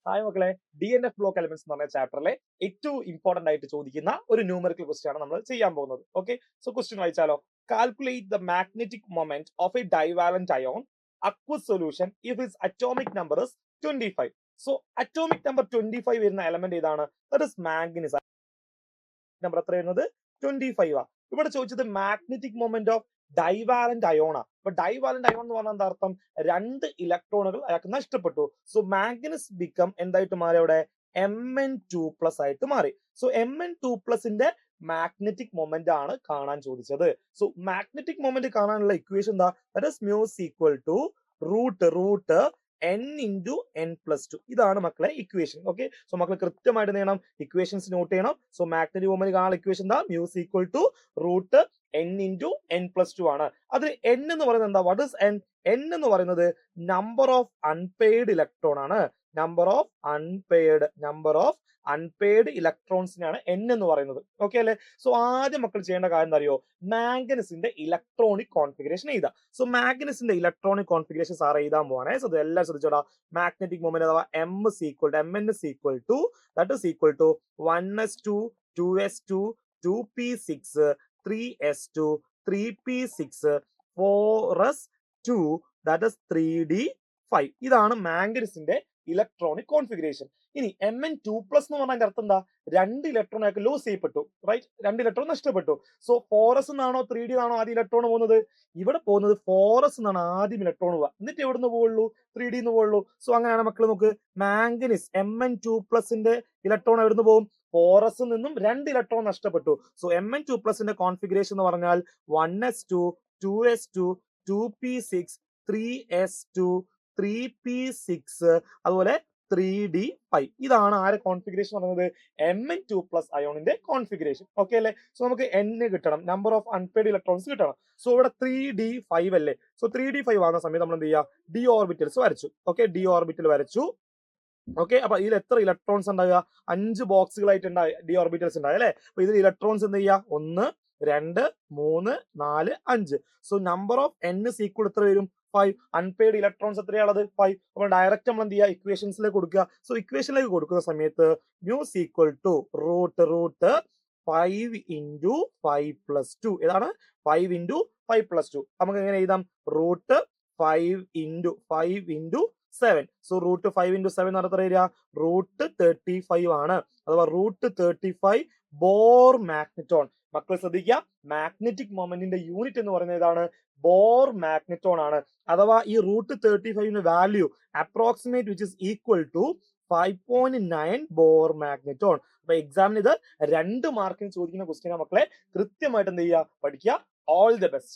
Hi മക്കളെ, DNF block elements എന്ന് പറഞ്ഞ ചാപ്റ്ററിലെ ഏറ്റവും ഇമ്പോർട്ടന്റ് ആയിട്ട് ചോദിക്കുന്ന ഒരു ന്യൂമറിക്കൽ ക്വസ്റ്റ്യൻ ആണ് നമ്മൾ ചെയ്യാൻ പോകുന്നത്. ഓക്കെ, സോ ക്വസ്റ്റ്യൻ വായിച്ചാലോ. Calculate the magnetic moment of a divalent ion aqueous solution if his atomic number is 25. So atomic number 25 വരുന്ന എലമെന്റ് ഏതാണ്? That is manganese. നമ്പർ എത്ര വരുന്നത്? 25 ആ. ഇവിടെ ചോദിച്ചത് magnetic moment of divalent ion ആ. അപ്പൊ ഡൈവാലന്റ് അയോൺ എന്ന് പറഞ്ഞാൽ എന്താ അർത്ഥം? രണ്ട് ഇലക്ട്രോണുകൾ അയാൾക്ക് നഷ്ടപ്പെട്ടു. സോ മാഗ്നസ് ബിക്കം എന്തായിട്ട് മാറി? അവിടെ Mn2+ ആയിട്ട് മാറി. സോ Mn2+ന്റെ മാഗ്നറ്റിക് മൊമെന്റ് ആണ് കാണാൻ ചോദിച്ചത്. സോ മാഗ്നറ്റിക് മൊമെന്റ് കാണാനുള്ള ഇക്വേഷൻ എന്താ? That is mu is equal to root n into n+2. ഇതാണ് മക്കളെ ഇക്വേഷൻ. ഓക്കെ, സോ മക്കൾ കൃത്യമായിട്ട് എന്ത് ചെയ്യണം? ഇക്വേഷൻസ് നോട്ട് ചെയ്യണം. സോ മാഗ്നറ്റിക് മൊമെന്റ് കാണാനുള്ള ഇക്വേഷൻ എന്താ? mu is equal to root n into n+2 ആണ്. അതിൽ n എന്ന് പറയുന്നത് എന്താ? What is n? n എന്ന് പറയുന്നത് നമ്പർ ഓഫ് അൺപെയ്ഡ് ഇലക്ട്രോൺ ആണ്. നമ്പർ ഓഫ് അൺപെയ്ഡ് ഇലക്ട്രോൺസിനാണ് n എന്ന് പറയുന്നത്. ഓക്കെ അല്ലെ? സോ ആദ്യം മക്കൾ ചെയ്യേണ്ട കാര്യം എന്താ അറിയോ? മാംഗനസിന്റെ ഇലക്ട്രോണിക് കോൺഫിഗറേഷൻ എഴുതാ. സോ മാഗ്നസിന്റെ ഇലക്ട്രോണിക് കോൺഫിഗറേഷൻ സാർ എഴുതാൻ പോവാണേ. സോ ഇതെല്ലാം ശ്രദ്ധിച്ചോടാ. മാഗ്നറ്റിക് മൊമെന്റ് അഥവാ Mn is equal to that is equal to 1s2 2s2 2p6 3s2 3p6 4s2 that is 3d5. ഇതാണ് മാംഗനസിന്റെ ഇലക്ട്രോണിക് കോൺഫിഗറേഷൻ. ഇനി Mn2+ എന്ന് പറഞ്ഞാൽ അർത്ഥം എന്താ? രണ്ട് ഇലക്ട്രോൺ അയാൾക്ക് ലോസ് ചെയ്യപ്പെട്ടു, റൈറ്റ്? രണ്ട് ഇലക്ട്രോൺ നഷ്ടപ്പെട്ടു. സോ 4s എന്നാണോ 3d എന്നാണോ ആദ്യം ഇലക്ട്രോൺ പോകുന്നത്? ഇവിടെ പോകുന്നത് 4s എന്നാണ് ആദ്യം ഇലക്ട്രോൺ പോവുക. എന്നിട്ട് എവിടുന്ന് പോവുള്ളൂ? 3d എന്ന് പോവുള്ളൂ. സോ അങ്ങനെയാണ് മക്കൾ നോക്ക്. മാംഗനീസ് Mn2+ന്റെ ഇലക്ട്രോൺ എവിടുന്ന് പോകും? 4s നിന്നും രണ്ട് ഇലക്ട്രോൺ നഷ്ടപ്പെട്ടു. സോ Mn2+ന്റെ കോൺഫിഗറേഷൻ എന്ന് പറഞ്ഞാൽ 1s2 2s2 2p6 3s2 3p6 അതുപോലെ 3d5. ഇതാണ് ആരെ കോൺഫിഗറേഷൻ പറയുന്നത്? Mn2+ അയോണിന്റെ കോൺഫിഗറേഷൻ. ഓക്കെ അല്ലേ? സോ നമുക്ക് n കിട്ടണം, നമ്പർ ഓഫ് അൺപെയ്ഡ് ഇലക്ട്രോൺസ് കിട്ടണം. സോ ഇവിടെ 3d5 അല്ലേ? സോ 3d5 ആകുന്ന സമയത്ത് നമ്മൾ എന്ത് ചെയ്യുക? d ഓർബിറ്റൽസ് വരച്ചു. ഓക്കെ, d ഓർബിറ്റൽ വരച്ചു. ഓക്കെ, അപ്പൊ ഇതിൽ എത്ര ഇലക്ട്രോൺസ് ഉണ്ടാവുക? 5 ബോക്സുകളായിട്ട് d ഓർബിറ്റൽസ് ഉണ്ടാവും അല്ലെ? അപ്പൊ ഇതിൽ ഇലക്ട്രോൺസ് എന്ത് ചെയ്യുക? 1 2 3 4 5. So number of n is equal എത്ര വരും? 5. അൺപെയ്ഡ് ഇലക്ട്രോൺസ് എത്രയാണത്? 5. അപ്പോൾ ഡയറക്റ്റ് നമ്മൾ എന്ത് ചെയ്യുക? ഇക്വേഷൻസിലേക്ക് കൊടുക്കുക. സോ ഇക്വേഷനിലേക്ക് കൊടുക്കുന്ന സമയത്ത് mu is equal to root 5 into 5+2. ഏതാണ്? 5 into 5+2. നമുക്ക് എങ്ങനെ എഴുതാം? Root 5 into 7. So root 5 into 7 എന്ന് പറഞ്ഞാൽ റൂട്ട് 35 ആണ്. അഥവാ റൂട്ട് 35 ബോർ മാഗ്നറ്റോൺ. മക്കൾ ശ്രദ്ധിക്കുക, മാഗ്നറ്റിക് മൊമെന്റിന്റെ യൂണിറ്റ് എന്ന് പറയുന്നത് ഏതാണ്? ബോർ മാഗ്നറ്റോൺ ആണ്. അഥവാ ഈ റൂട്ട് 35 value approximate which is equal to 5.9 Bohr magneton. അപ്പൊ എക്സാമിന് ഇത് 2 മാർക്കിന് ചോദിക്കുന്ന ക്വസ്റ്റ്യൻ മക്കളെ. കൃത്യമായിട്ട് എന്ത് ചെയ്യുക? പഠിക്കുക. All the best.